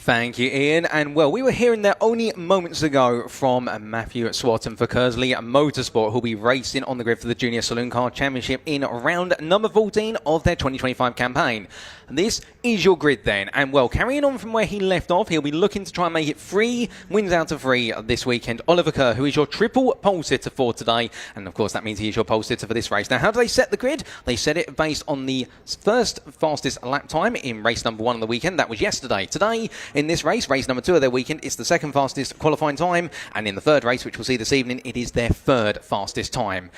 Thank you, Ian. And well, we were hearing there only moments ago from Matthew Swatton for Kersley Motorsport, who'll be racing on the grid for the Junior Saloon Car Championship in round number 14 of their 2025 campaign. This is your grid then. And well, carrying on from where he left off, he'll be looking to try and make it 3 wins out of 3 this weekend. Oliver Kerr, who is your triple pole sitter for today. And of course, that means he is your pole sitter for this race. Now, how do they set the grid? They set it based on the first fastest lap time in race number 1 of the weekend. That was yesterday. Today, in this race number 2 of their weekend, it's the second fastest qualifying time. And in the third race, which we'll see this evening, it is their third fastest time.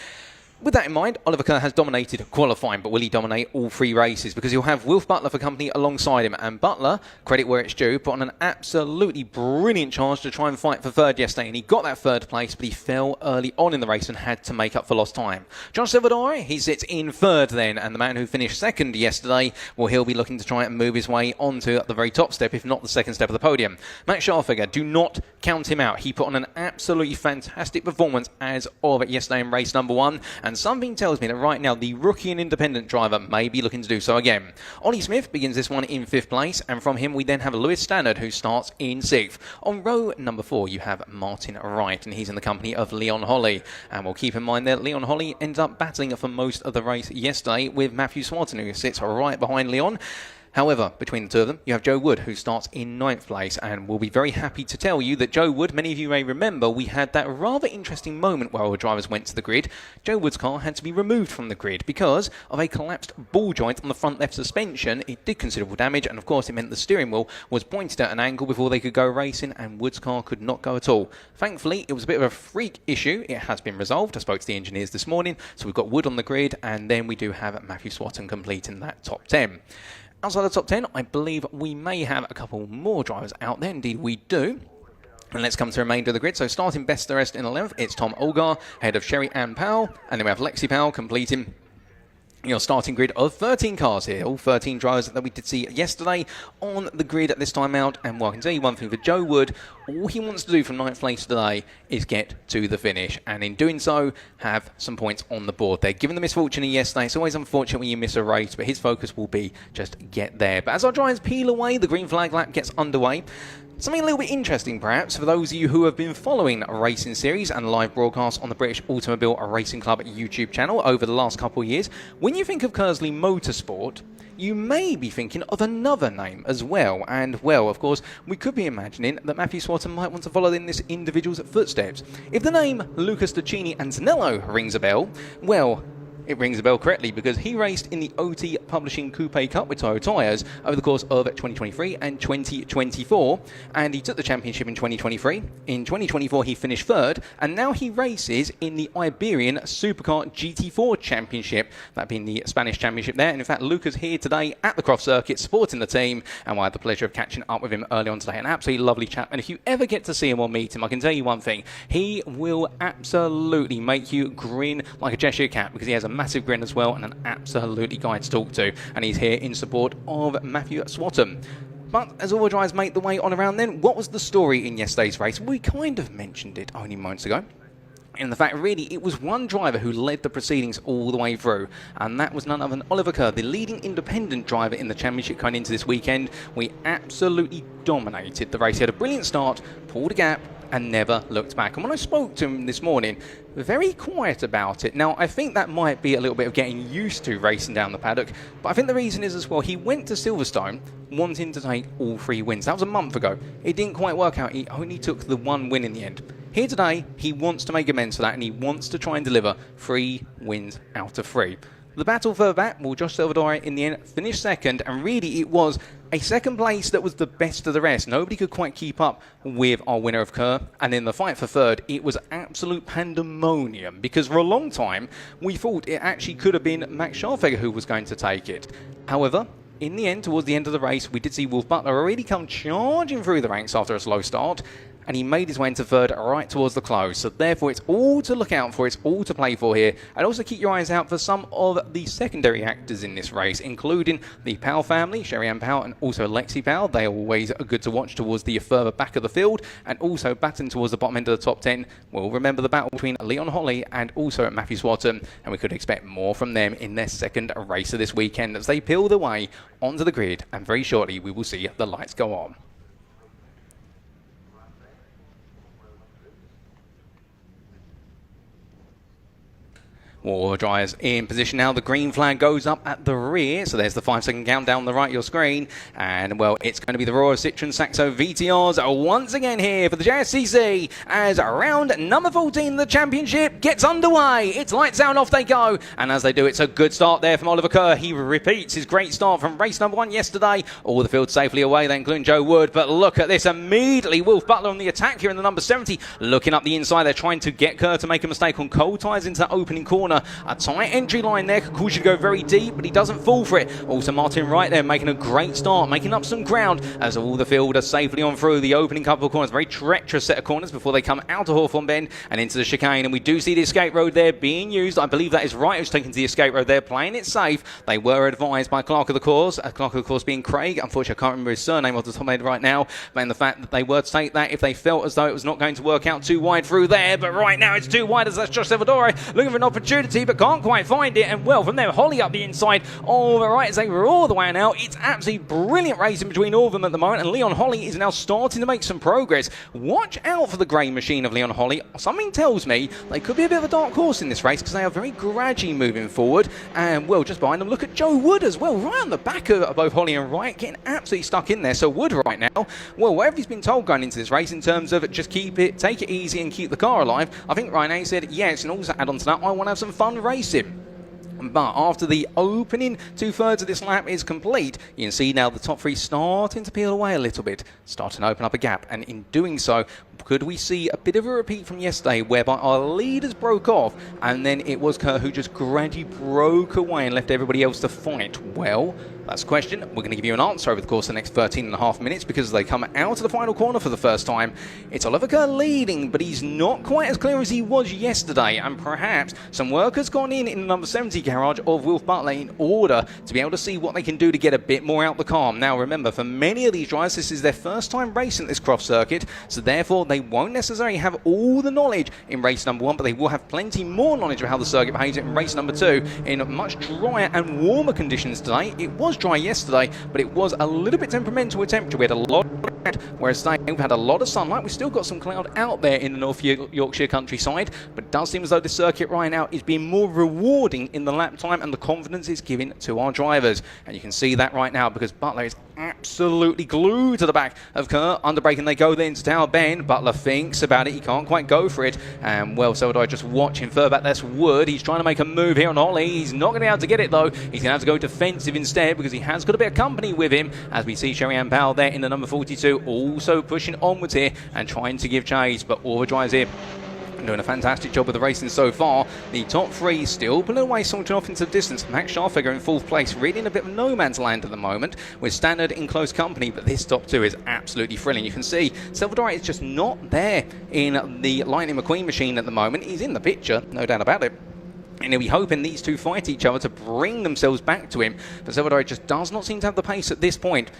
With that in mind, Oliver Kerr has dominated qualifying, but will he dominate all 3 races? Because he'll have Wilf Butler for company alongside him. And Butler, credit where it's due, put on an absolutely brilliant charge to try and fight for third yesterday. And he got that third place, but he fell early on in the race and had to make up for lost time. John Silverdore, he sits in third then. And the man who finished second yesterday, well, he'll be looking to try and move his way onto the very top step, if not the second step of the podium. Max Scharfegger, do not count him out. He put on an absolutely fantastic performance as of yesterday in race number 1. And something tells me that right now the rookie and independent driver may be looking to do so again. Ollie Smith begins this one in 5th place, and from him we then have Lewis Stannard, who starts in 6th. On row number 4 you have Martin Wright, and he's in the company of Leon Holly. And we'll keep in mind that Leon Holly ends up battling for most of the race yesterday with Matthew Swatton, who sits right behind Leon. However, between the two of them, you have Joe Wood, who starts in 9th place, and we'll be very happy to tell you that Joe Wood, many of you may remember, we had that rather interesting moment where our drivers went to the grid. Joe Wood's car had to be removed from the grid because of a collapsed ball joint on the front left suspension. It did considerable damage, and of course it meant the steering wheel was pointed at an angle before they could go racing, and Wood's car could not go at all. Thankfully, it was a bit of a freak issue. It has been resolved. I spoke to the engineers this morning, so we've got Wood on the grid, and then we do have Matthew Swatton completing that top 10. Outside the top 10, I believe we may have a couple more drivers out there. Indeed, we do. And let's come to the remainder of the grid. So starting best the rest in 11th, it's Tom Olgar, ahead of Sherry Ann Powell. And then we have Lexi Powell completing your starting grid of 13 cars here. All 13 drivers that we did see yesterday on the grid at this time out. And well, I can tell you one thing for Joe Wood, all he wants to do from 9th place today is get to the finish. And in doing so, have some points on the board. They're given the misfortune yesterday. It's always unfortunate when you miss a race, but his focus will be just get there. But as our drivers peel away, the green flag lap gets underway. Something a little bit interesting, perhaps, for those of you who have been following racing series and live broadcasts on the British Automobile Racing Club YouTube channel over the last couple of years. When you think of Kersley Motorsport, you may be thinking of another name as well. And, well, of course, we could be imagining that Matthew Swatton might want to follow in this individual's footsteps. If the name Lucas Ticini Antonello rings a bell, well, it rings a bell correctly because he raced in the OT Publishing Coupe Cup with Toyo Tyres over the course of 2023 and 2024, and he took the championship in 2023. In 2024 he finished 3rd, and now he races in the Iberian Supercar GT4 Championship, that being the Spanish championship there. And in fact, Lucas here today at the Croft circuit supporting the team, and I had the pleasure of catching up with him early on today. An absolutely lovely chap, and if you ever get to see him or meet him, I can tell you one thing, he will absolutely make you grin like a Cheshire cat, because he has a massive grin as well and an absolutely guy to talk to, and he's here in support of Matthew Swatton. But as all the drivers make the way on around then, what was the story in yesterday's race? We kind of mentioned it only moments ago. In the fact, really, it was one driver who led the proceedings all the way through, and that was none other than Oliver Kerr, the leading independent driver in the championship coming into this weekend. We absolutely dominated the race. He had a brilliant start, pulled a gap, and never looked back. And when I spoke to him this morning, very quiet about it. Now, I think that might be a little bit of getting used to racing down the paddock, but I think the reason is as well, he went to Silverstone wanting to take all 3 wins. That was a month ago. It didn't quite work out. He only took the 1 win in the end. Here today, he wants to make amends for that, and he wants to try and deliver 3 wins out of 3. The battle further back, well, Josh Silverdore in the end finished 2nd, and really it was a 2nd place that was the best of the rest. Nobody could quite keep up with our winner of Kerr, and in the fight for 3rd, it was absolute pandemonium, because for a long time, we thought it actually could have been Max Scharfegger who was going to take it. However, in the end, towards the end of the race, we did see Wolf Butler already come charging through the ranks after a slow start, and he made his way into 3rd right towards the close. So therefore, it's all to look out for, it's all to play for here. And also keep your eyes out for some of the secondary actors in this race, including the Powell family, Sherry Ann Powell and also Lexi Powell. They are always good to watch towards the further back of the field, and also batting towards the bottom end of the top 10. We'll remember the battle between Leon Holly and also Matthew Swatton, and we could expect more from them in their 2nd race of this weekend as they peel their way onto the grid, and very shortly we will see the lights go on. War Dryers in position now. The green flag goes up at the rear. So there's the 5-second countdown on the right of your screen. And, well, it's going to be the Royal Citroen Saxo VTRs once again here for the JSCC as round number 14 the championship gets underway. It's lights out and off they go. And as they do, it's a good start there from Oliver Kerr. He repeats his great start from race number 1 yesterday. All the field safely away, then including Joe Wood. But look at this. Immediately, Wolf Butler on the attack here in the number 70. Looking up the inside, they're trying to get Kerr to make a mistake on cold tyres into that opening corner. A tight entry line there could cause you to go very deep, but he doesn't fall for it. Also Martin Wright there making a great start, making up some ground as all the field are safely on through the opening couple of corners. Very treacherous set of corners before they come out of Hawthorne Bend and into the chicane. And we do see the escape road there being used. I believe that is Wright who's taken to the escape road there, playing it safe. They were advised by Clerk of the Course, Clerk of the Course being Craig. Unfortunately, I can't remember his surname off the top of my head right now, but in the fact that they were to take that if they felt as though it was not going to work out too wide through there. But right now it's too wide as that's Josh Salvadore looking for an opportunity but can't quite find it. And well, from there, Holly up the inside. All right, as they were all the way out. It's absolutely brilliant racing between all of them at the moment, and Leon Holly is now starting to make some progress. Watch out for the grey machine of Leon Holly. Something tells me they could be a bit of a dark horse in this race because they are very gradually moving forward. And well, just behind them, look at Joe Wood as well, right on the back of both Holly and Wright, getting absolutely stuck in there. So Wood right now, well, whatever he's been told going into this race in terms of just take it easy and keep the car alive, I think right now he said, yes, and also add on to that, I want to have some fun racing. But after the opening 2/3 of this lap is complete, you can see now the top 3 starting to peel away a little bit, starting to open up a gap. And in doing so, could we see a bit of a repeat from yesterday whereby our leaders broke off and then it was Kerr who just gradually broke away and left everybody else to fight? Well, that's the question. We're going to give you an answer over the course of the next 13.5 minutes because they come out of the final corner for the first time. It's Oliver Kerr leading, but he's not quite as clear as he was yesterday, and perhaps some work has gone in the number 70 garage of Wolf Butler in order to be able to see what they can do to get a bit more out the car. Now remember, for many of these drivers, this is their first time racing this Croft circuit, so therefore they won't necessarily have all the knowledge in race number 1, but they will have plenty more knowledge of how the circuit behaves in race number 2 in much drier and warmer conditions today. It was dry yesterday, but it was a little bit temperamental with temperature. We had a lot of cloud, whereas today we've had a lot of sunlight. We've still got some cloud out there in the North Yorkshire countryside, but it does seem as though the circuit right now is being more rewarding in the lap time and the confidence it's giving to our drivers. And you can see that right now because Butler is absolutely glued to the back of Kerr. Under braking they go then into Tower Bend. Butler thinks about it, he can't quite go for it, and well, so would I just watch him further back. That's Wood. He's trying to make a move here on Holly. He's not going to be able to get it though. He's going to have to go defensive instead because he has got a bit of company with him, as we see Sherry Ann Powell there in the number 42 also pushing onwards here and trying to give chase, but Overdrive's here doing a fantastic job of the racing so far. The top 3 still pulling away, sauntering off into the distance. Max Scharfegger in 4th place, really in a bit of no man's land at the moment, with Standard in close company, but this top 2 is absolutely thrilling. You can see Salvador is just not there in the Lightning McQueen machine at the moment. He's in the picture, no doubt about it. And he'll be hoping these two fight each other to bring themselves back to him, but Salvador just does not seem to have the pace at this point.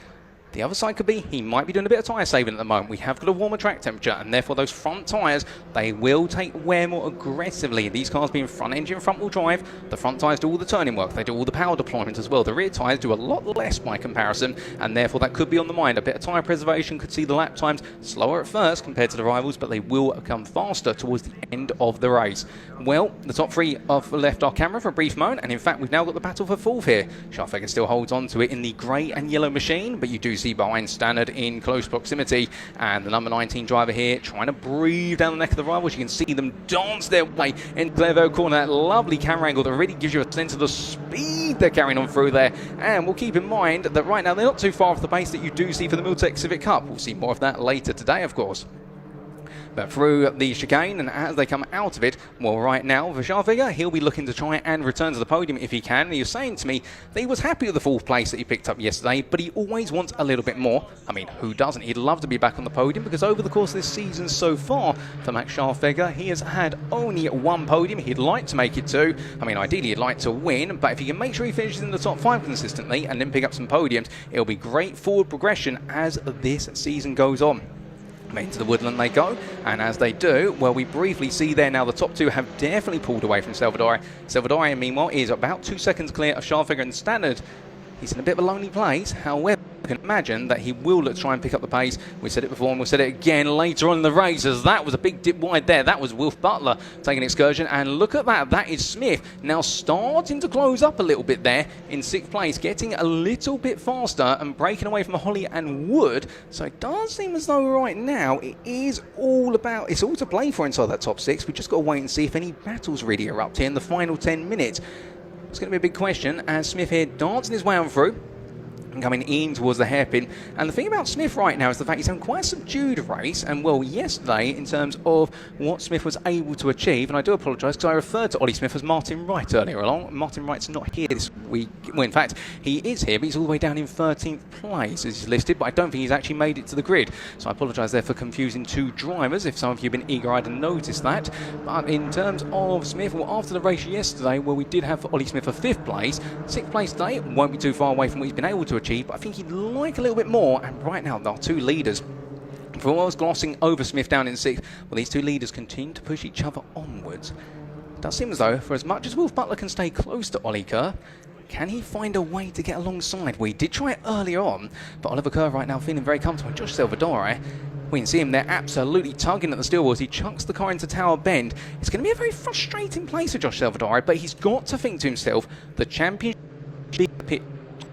The other side could be he might be doing a bit of tyre saving at the moment. We have got a warmer track temperature, and therefore those front tyres, they will take wear more aggressively. These cars being front engine, front wheel drive, the front tyres do all the turning work, they do all the power deployment as well. The rear tyres do a lot less by comparison, and therefore that could be on the mind. A bit of tyre preservation could see the lap times slower at first compared to the rivals, but they will come faster towards the end of the race. Well, the top 3 have left our camera for a brief moment, and in fact we've now got the battle for 4th here. Scharfegger still holds on to it in the grey and yellow machine, but you do see behind Standard in close proximity, and the number 19 driver here trying to breathe down the neck of the rivals. You can see them dance their way into Clevo corner, that lovely camera angle that really gives you a sense of the speed they're carrying on through there. And we'll keep in mind that right now they're not too far off the pace that you do see for the Miltech Civic Cup. We'll see more of that later today, of course. But through the chicane, and as they come out of it, well, right now, for Scharfegger, he'll be looking to try and return to the podium if he can. And he was saying to me that he was happy with the 4th place that he picked up yesterday, but he always wants a little bit more. I mean, who doesn't? He'd love to be back on the podium, because over the course of this season so far, for Max Scharfegger, he has had only 1 podium. He'd like to make it 2. I mean, ideally, he'd like to win, but if he can make sure he finishes in the top 5 consistently and then pick up some podiums, it'll be great forward progression as this season goes on. Into the woodland they go, and as they do, well, we briefly see there now the top 2 have definitely pulled away from Salvador. Salvador, meanwhile, is about 2 seconds clear of Scharfegger and Standard. He's in a bit of a lonely place, however, can imagine that he will look to try and pick up the pace. We said it before and we'll say it again later on in the race, as that was a big dip wide there. That was Wolf Butler taking an excursion, and look at that. That is Smith now starting to close up a little bit there in 6th place, getting a little bit faster and breaking away from Holly and Wood. So it does seem as though right now it's all to play for inside that top 6. We've just got to wait and see if any battles really erupt here in the final 10 minutes. It's going to be a big question as Smith here dancing his way on through and coming in towards the hairpin. And the thing about Smith right now is the fact he's having quite a subdued race. And well, yesterday, in terms of what Smith was able to achieve, and I do apologise because I referred to Ollie Smith as Martin Wright earlier along. Martin Wright's not here this week. Well, in fact, he is here, but he's all the way down in 13th place as he's listed, but I don't think he's actually made it to the grid. So I apologise there for confusing two drivers, if some of you have been eager-eyed and noticed that. But in terms of Smith, well, after the race yesterday, well, we did have Ollie Smith for 5th place. 6th place today won't be too far away from what he's been able to achieve, but I think he'd like a little bit more. And right now, there are two leaders. For what I was glossing over Smith down in 6th, well, these two leaders continue to push each other onwards. It does seem as though, for as much as Wolf Butler can stay close to Ollie Kerr, can he find a way to get alongside? We did try it earlier on, but Oliver Kerr right now feeling very comfortable. Josh Salvadori, we can see him there absolutely tugging at the steel wheels. He chucks the car into Tower Bend. It's going to be a very frustrating place for Josh Salvadori, but he's got to think to himself, the championship pit,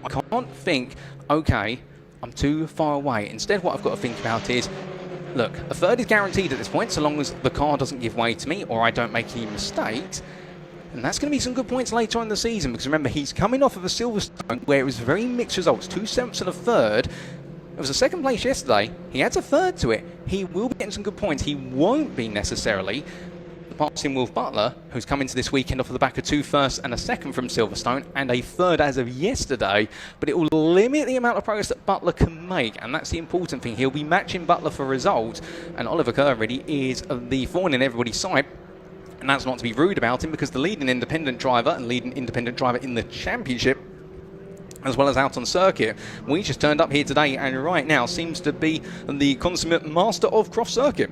I can't think, okay, I'm too far away. Instead, what I've got to think about is, look, a third is guaranteed at this point, so long as the car doesn't give way to me or I don't make any mistakes. And that's going to be some good points later on in the season, because remember, he's coming off of a Silverstone where it was very mixed results, 2 sevenths and a third. It was a 2nd place yesterday. He adds a 3rd to it. He will be getting some good points. He won't be necessarily passing Wolf Butler, who's come into this weekend off of the back of 2 firsts and a 2nd from Silverstone, and a 3rd as of yesterday, but it will limit the amount of progress that Butler can make, and that's the important thing. He'll be matching Butler for results, and Oliver Kerr really is the thorn in everybody's side. And that's not to be rude about him, because the leading independent driver in the championship, as well as out on circuit, we just turned up here today and right now seems to be the consummate master of Croft circuit.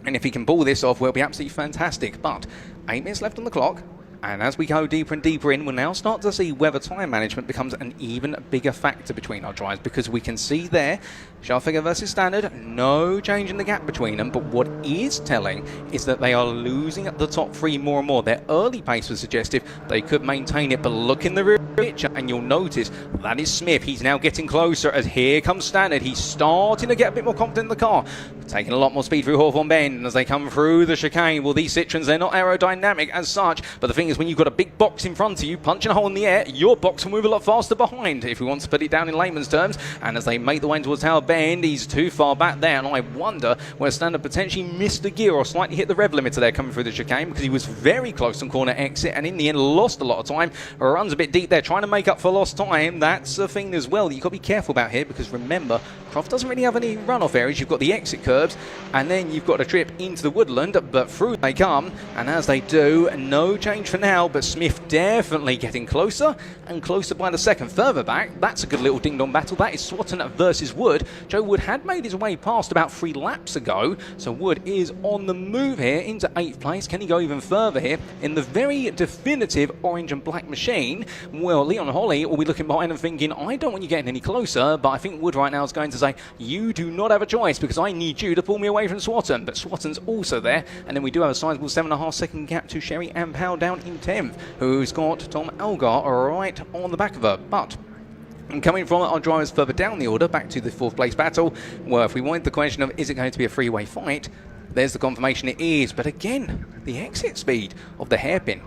And if he can pull this off, well, it'll be absolutely fantastic. But 8 minutes left on the clock, and as we go deeper and deeper in, we'll now start to see whether time management becomes an even bigger factor between our drivers, because we can see there, Scharfinger versus Standard, no change in the gap between them, but what is telling is that they are losing at the top 3 more and more. Their early pace was suggestive they could maintain it, but look in the rear picture and you'll notice that is Smith. He's now getting closer as here comes Standard. He's starting to get a bit more confident in the car, taking a lot more speed through Hawthorne Bend, and as they come through the chicane, well, these Citroens, they're not aerodynamic as such, but the thing is, when you've got a big box in front of you, punching a hole in the air, your box will move a lot faster behind, if we want to put it down in layman's terms. And as they make the way towards Tower Bend, he's too far back there, and I wonder where Standard potentially missed a gear or slightly hit the rev limiter there coming through the chicane, because he was very close on corner exit, and in the end lost a lot of time. Runs a bit deep there, trying to make up for lost time. That's a thing as well that you've got to be careful about here, because remember, Croft doesn't really have any runoff areas. You've got the exit curbs, and then you've got a trip into the woodland, but through they come, and as they do, no change for now, but Smith definitely getting closer and closer by the second. Further back, that's a good little ding-dong battle. That is Swatton versus Wood. Joe Wood had made his way past about 3 laps ago, so Wood is on the move here into 8th place. Can he go even further here in the very definitive orange and black machine? Well, Leon Holly will be looking behind and thinking, I don't want you getting any closer, but I think Wood right now is going to say, you do not have a choice, because I need you to pull me away from Swatton. But Swatton's also there, and then we do have a sizable 7.5 second gap to Sherry and Powell down in 10th, who's got Tom Algar right on the back of her. But and coming from our drivers further down the order, back to the 4th place battle, well, if we wanted the question of is it going to be a three-way fight, there's the confirmation it is. But again, the exit speed of the hairpin,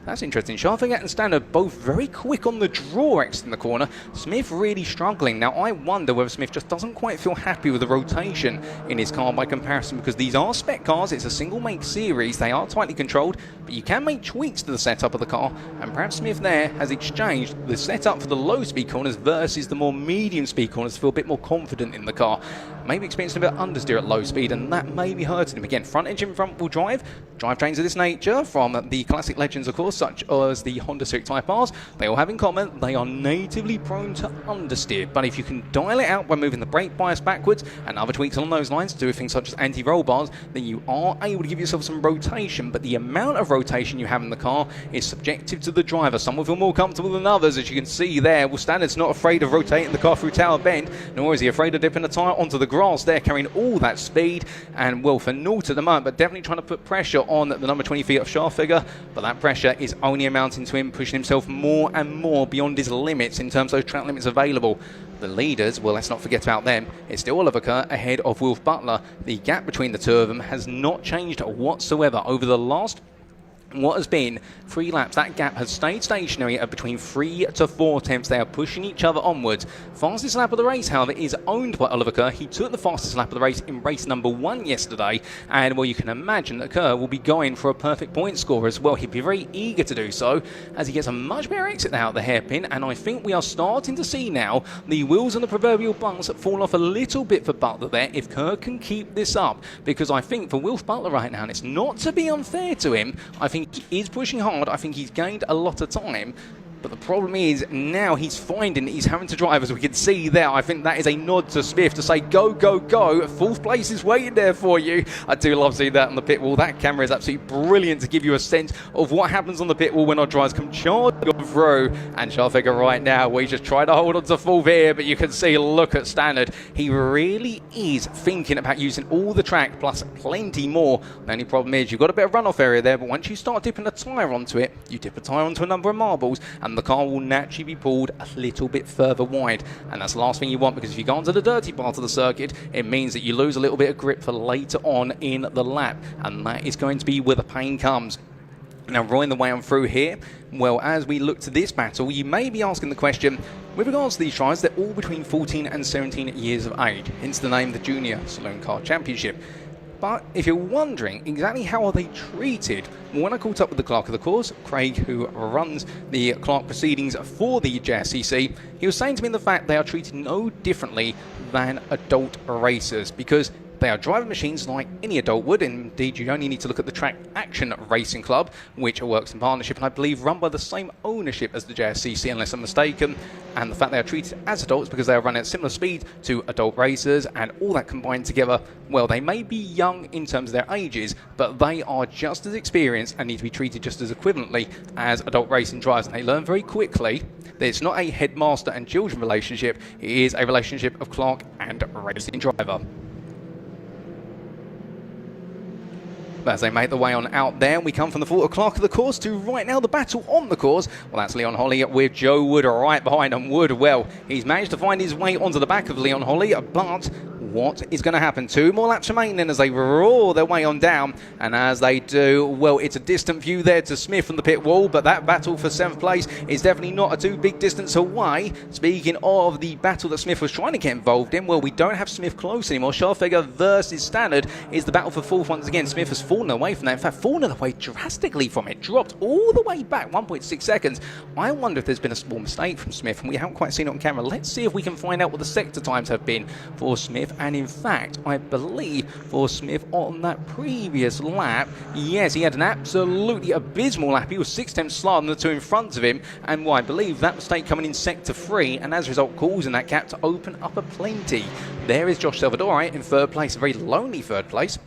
that's interesting. Scharfinger and Standard both very quick on the draw exit in the corner. Smith really struggling. Now, I wonder whether Smith just doesn't quite feel happy with the rotation in his car by comparison, because these are spec cars. It's a single-make series. They are tightly controlled, but you can make tweaks to the setup of the car, and perhaps Smith there has exchanged the setup for the low-speed corners versus the more medium-speed corners to feel a bit more confident in the car. maybe experiencing a bit of understeer at low speed, and that may be hurting him. Again, front engine, front wheel drive, drivetrains of this nature from the classic legends, of course, such as the Honda Civic Type Rs, they all have in common, they are natively prone to understeer. But if you can dial it out by moving the brake bias backwards and other tweaks along those lines, do things such as anti-roll bars, then you are able to give yourself some rotation. But the amount of rotation you have in the car is subjective to the driver. Some will feel more comfortable than others, as you can see there. Well, Standard's not afraid of rotating the car through Tower Bend, nor is he afraid of dipping a tyre onto the grass there, carrying all that speed. And well, for naught at the moment, but definitely trying to put pressure on the number 20 feet of shaft figure. But that pressure is only amounting to him pushing himself more and more beyond his limits in terms of those track limits available. The leaders, well, let's not forget about them. It's still Oliver Kerr ahead of Wilf Butler. The gap between the two of them has not changed whatsoever over the last what has been 3 laps. That gap has stayed stationary at between 3 to 4 tenths. They are pushing each other onwards. Fastest lap of the race, however, is owned by Oliver Kerr. He took the fastest lap of the race in race number 1 yesterday, and well, you can imagine that Kerr will be going for a perfect point score as well. He'd be very eager to do so, as he gets a much better exit now at the hairpin. And I think we are starting to see now the wheels on the proverbial bunks fall off a little bit for Butler there, if Kerr can keep this up. Because I think for Wilf Butler right now, and it's not to be unfair to him, I think he is pushing hard. I think he's gained a lot of time. But the problem is now he's finding that he's having to drive, as we can see there. I think that is a nod to Smith to say, go, go, go. 4th place is waiting there for you. I do love seeing that on the pit wall. That camera is absolutely brilliant to give you a sense of what happens on the pit wall when our drivers come charging through. And Scharfegger right now, we just try to hold on to 4th here, but you can see, look at Standard. He really is thinking about using all the track plus plenty more. The only problem is you've got a bit of runoff area there, but once you start dipping a tyre onto it, you dip a tyre onto a number of marbles, and the car will naturally be pulled a little bit further wide. And that's the last thing you want, because if you go onto the dirty part of the circuit, it means that you lose a little bit of grip for later on in the lap. And that is going to be where the pain comes. Now, rolling the way on through here, well, as we look to this battle, you may be asking the question, with regards to these drivers, they're all between 14 and 17 years of age, hence the name the Junior Saloon Car Championship. But if you're wondering exactly how are they treated, when I caught up with the clerk of the course, Craig, who runs the clerk proceedings for the JSCC, he was saying to me the fact they are treated no differently than adult racers, because they are driving machines like any adult would. Indeed, you only need to look at the Track Action Racing Club, which works in partnership and I believe run by the same ownership as the JSCC, unless I'm mistaken. And the fact they are treated as adults because they are running at similar speed to adult racers, and all that combined together, well, they may be young in terms of their ages, but they are just as experienced and need to be treated just as equivalently as adult racing drivers. And they learn very quickly that it's not a headmaster and children relationship, it is a relationship of clerk and racing driver. As they make the way on out there, we come from the thought of clerk of the course to right now the battle on the course. Well, that's Leon Holly with Joe Wood right behind him. Wood, well, he's managed to find his way onto the back of Leon Holly, but what is going to happen? 2 more laps remaining as they roar their way on down. And as they do, well, it's a distant view there to Smith from the pit wall, but that battle for 7th place is definitely not a too big distance away. Speaking of the battle that Smith was trying to get involved in, well, we don't have Smith close anymore. Scharfegger versus Standard is the battle for 4th once again. Smith has fallen away from that. In fact, fallen away drastically from it. Dropped all the way back, 1.6 seconds. I wonder if there's been a small mistake from Smith, and we haven't quite seen it on camera. Let's see if we can find out what the sector times have been for Smith. And in fact, I believe for Smith on that previous lap, yes, he had an absolutely abysmal lap. He was 6 tenths slower than the 2 in front of him, and well, I believe that mistake coming in sector 3, and as a result causing that gap to open up a plenty. There is Josh Salvador in 3rd place, a very lonely 3rd place.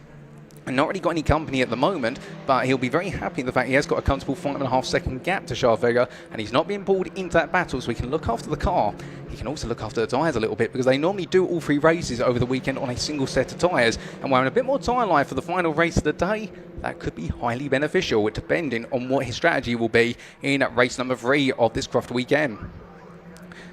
And not really got any company at the moment, but he'll be very happy with the fact he has got a comfortable 5.5 second gap to Scharfegger, and he's not being pulled into that battle, so he can look after the car. He can also look after the tyres a little bit, because they normally do all 3 races over the weekend on a single set of tyres, and we're in a bit more tyre life for the final race of the day. That could be highly beneficial, depending on what his strategy will be in race number 3 of this Croft weekend.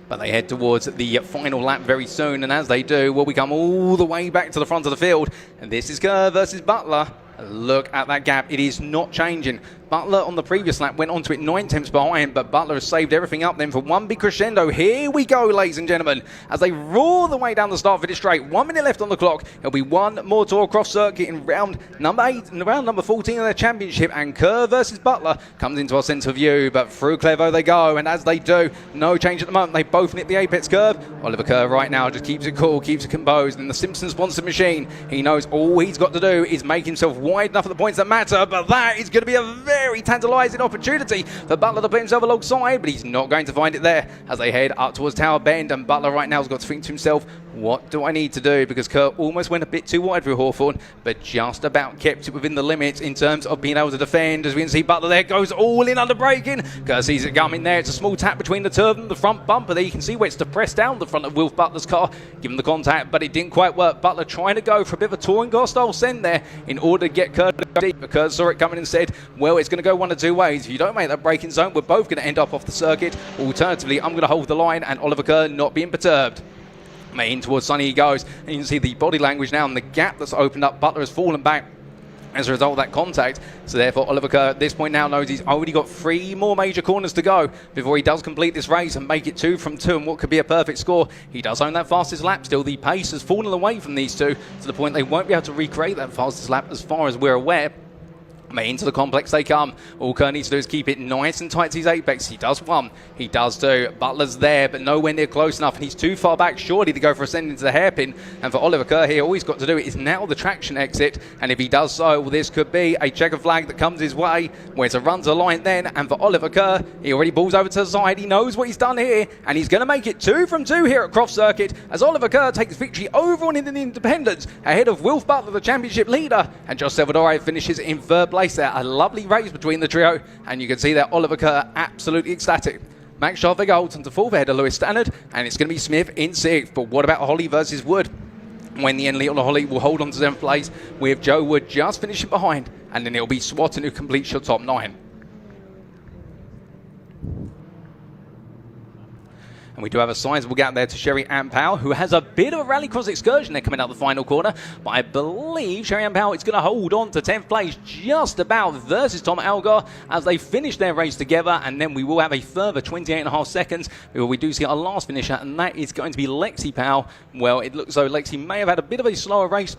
But they head towards the final lap very soon, and as they do, well, we come all the way back to the front of the field, and this is Kerr versus Butler. Look at that gap. It is not changing. Butler on the previous lap went onto it 9 tenths behind, but Butler has saved everything up then for one big crescendo. Here we go, ladies and gentlemen, as they roar the way down the start finish straight. 1 minute left on the clock. It'll be one more tour across circuit in round number 8, and round number 14 of their championship, and Kerr versus Butler comes into our centre of view, but through Clevo they go, and as they do, no change at the moment. They both nip the apex curve. Oliver Kerr right now just keeps it cool, keeps it composed, and the Simpson-sponsored machine, he knows all he's got to do is make himself wide enough at the points that matter, but that is going to be a very tantalising opportunity for Butler to put himself alongside, but he's not going to find it there as they head up towards Tower Bend, and Butler right now has got to think to himself, what do I need to do? Because Kerr almost went a bit too wide for Hawthorne, but just about kept it within the limits in terms of being able to defend. As we can see, Butler there goes all in under braking. Kerr sees it coming there. It's a small tap between the two of them. The front bumper there, you can see where it's to press down the front of Wilf Butler's car, give him the contact, but it didn't quite work. Butler trying to go for a bit of a touring car style send there in order to get Kerr to go deep. But Kerr saw it coming and said, well, it's going to go one of two ways. If you don't make that braking zone, we're both going to end up off the circuit. Alternatively, I'm going to hold the line, and Oliver Kerr not being perturbed. In towards Sonny he goes, and you can see the body language now and the gap that's opened up. Butler has fallen back as a result of that contact, so therefore Oliver Kerr at this point now knows he's already got 3 more major corners to go before he does complete this race and make it 2 from 2 and what could be a perfect score. He does own that fastest lap still. The pace has fallen away from these two to the point they won't be able to recreate that fastest lap as far as we're aware. Into the complex they come. All Kerr needs to do is keep it nice and tight to his apex. He does one. He does two. Butler's there, but nowhere near close enough, and he's too far back surely to go for a send into the hairpin. And for Oliver Kerr here, all he's got to do is now the traction exit, and if he does so, well, this could be a checker flag that comes his way, where it's a run to the line then. And for Oliver Kerr, he already balls over to the side. He knows what he's done here, and he's going to make it 2 from 2 here at Croft Circuit as Oliver Kerr takes victory over on in the Independents ahead of Wilf Butler, the championship leader, and Josh Salvadore finishes in 3rd place there. A lovely race between the trio, and you can see that Oliver Kerr absolutely ecstatic. Max Scharfegger holds into 4th ahead of Lewis Stannard, and it's going to be Smith in 6th. But what about Holly versus Wood? When the end, Leon Holly will hold on to 7th place with Joe Wood just finishing behind, and then it'll be Swatton who completes your top 9. And we do have a sizable gap there to Sherry Ann Powell, who has a bit of a rallycross excursion there coming out the final corner. But I believe Sherry Ann Powell is going to hold on to 10th place just about versus Tom Algar as they finish their race together. And then we will have a further 28.5 seconds before we do see our last finisher, and that is going to be Lexi Powell. Well, it looks as though Lexi may have had a bit of a slower race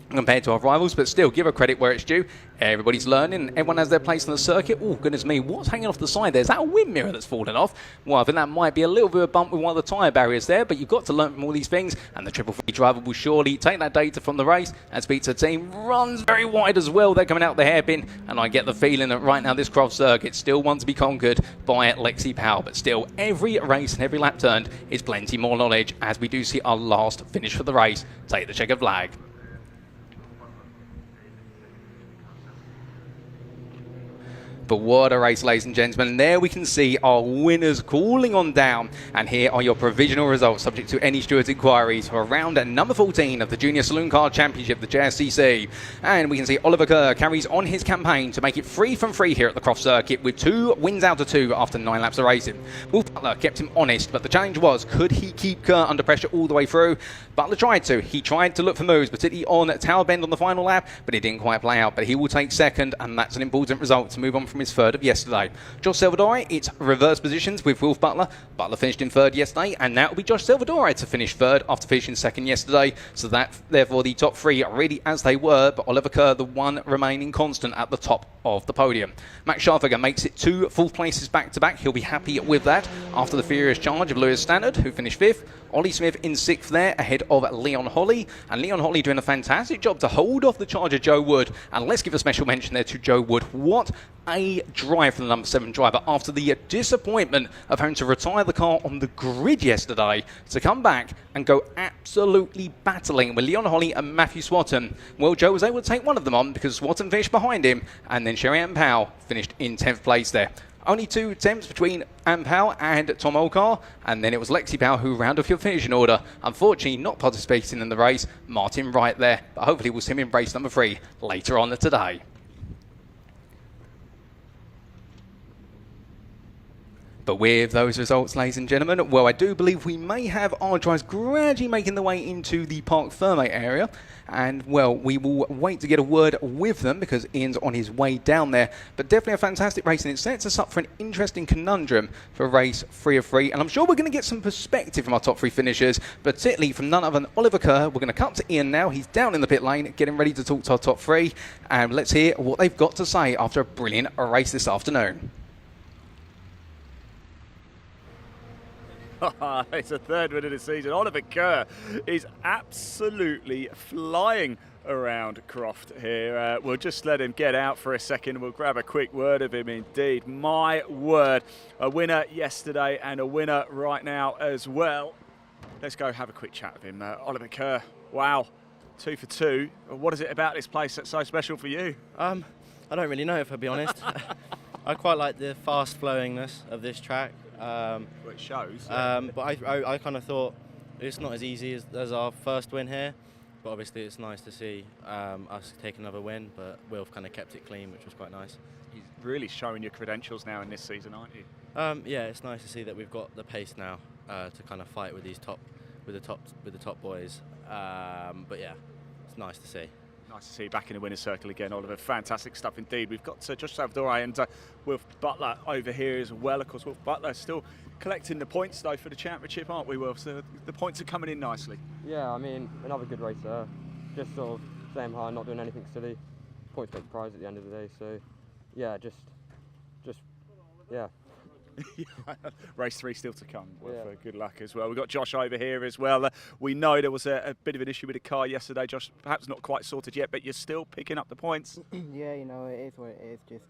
compared to our rivals, but still give her credit where it's due. Everybody's learning, everyone has their place on the circuit. Oh goodness me, what's hanging off the side there? Is that a wind mirror that's fallen off? Well, I think that might be a little bit of a bump with one of the tyre barriers there, but you've got to learn from all these things, and the Triple Free driver will surely take that data from the race and speak to the team. Runs very wide as well, they're coming out the hairpin, and I get the feeling that right now this Croft circuit still wants to be conquered by Lexi Powell, but still every race and every lap turned is plenty more knowledge as we do see our last finish for the race. Take the checkered flag. But what a race, ladies and gentlemen. And there we can see our winners cooling on down. And here are your provisional results, subject to any stewards' inquiries, for round number 14 of the Junior Saloon Car Championship, the JSCC. And we can see Oliver Kerr carries on his campaign to make it 3 from 3 here at the Croft Circuit, with 2 wins out of 2 after 9 laps of racing. Wolf Butler kept him honest, but the challenge was, could he keep Kerr under pressure all the way through? Butler tried to. He tried to look for moves, particularly on Tower Bend on the final lap, but it didn't quite play out. But he will take second, and that's an important result to move on from his 3rd of yesterday. Josh Salvadore, it's reverse positions with Wilf Butler. Butler finished in 3rd yesterday, and now it'll be Josh Salvadore to finish 3rd after finishing 2nd yesterday. So that, therefore, the top 3 are really as they were, but Oliver Kerr, the one remaining constant at the top of the podium. Max Scharfegger makes it 2 full places back-to-back. He'll be happy with that after the furious charge of Lewis Stannard, who finished 5th. Ollie Smith in 6th there, ahead of Leon Holly. And Leon Holly doing a fantastic job to hold off the charge of Joe Wood. And let's give a special mention there to Joe Wood. What a drive from the number 7 driver after the disappointment of having to retire the car on the grid yesterday, to come back and go absolutely battling with Leon Holly and Matthew Swatton. Well, Joe was able to take one of them on because Swatton finished behind him, and then Sherry Ann Powell finished in 10th place there. Only 2 attempts between Ann Powell and Tom Olcar, and then it was Lexi Powell who rounded off your finishing order. Unfortunately, not participating in the race, Martin Wright there, but hopefully we'll see him in race number 3 later on today. But with those results, ladies and gentlemen, well, I do believe we may have our drives gradually making their way into the Parc Ferme area. And, well, we will wait to get a word with them because Ian's on his way down there. But definitely a fantastic race, and it sets us up for an interesting conundrum for race 3 of 3. And I'm sure we're going to get some perspective from our top 3 finishers, particularly from none other than Oliver Kerr. We're going to cut to Ian now. He's down in the pit lane, getting ready to talk to our top 3. And let's hear what they've got to say after a brilliant race this afternoon. It's a third win of the season. Oliver Kerr is absolutely flying around Croft here. We'll just let him get out for a second. We'll grab a quick word of him indeed. My word, a winner yesterday and a winner right now as well. Let's go have a quick chat with him. Oliver Kerr, wow, 2 for 2. What is it about this place that's so special for you? I don't really know, if I'll be honest. I quite like the fast flowingness of this track. Well, it shows. But I kind of thought it's not as easy as our first win here. But obviously it's nice to see us take another win. But Wilf kind of kept it clean, which was quite nice. You're really showing your credentials now in this season, aren't you? Yeah, it's nice to see that we've got the pace now to kind of fight with the top boys. But yeah, it's nice to see. Nice to see you back in the winner's circle again, Oliver. Fantastic stuff indeed. We've got Josh Salvador and Wilf Butler over here as well. Of course, Wilf Butler still collecting the points, though, for the championship, aren't we, Wilf? So the points are coming in nicely. Yeah, I mean, another good racer. Just sort of staying high, not doing anything silly. Points make the prize at the end of the day. So, yeah, just yeah. Race 3 still to come. Well, Yeah. good luck as well. We've got Josh over here as well. We know there was a bit of an issue with the car yesterday. Josh, perhaps not quite sorted yet, but you're still picking up the points. Yeah, you know, it is what it is. Just,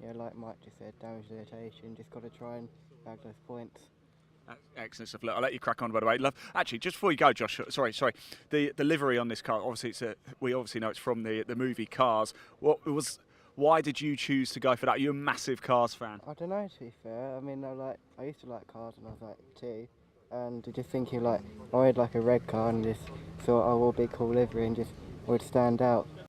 you know, like Mike just said, damage the rotation. Just got to try and bag those points. Excellent stuff. Look, I'll let you crack on, by the way. Actually, just before you go, Josh, sorry. The livery on this car, obviously, we obviously know it's from the movie Cars. Why did you choose to go for that? Are you a massive Cars fan? I don't know, to be fair. I mean, I used to like cars when I was like 2, and just thinking like I had like a red car and just thought, oh, what a big cool livery, and just would stand out.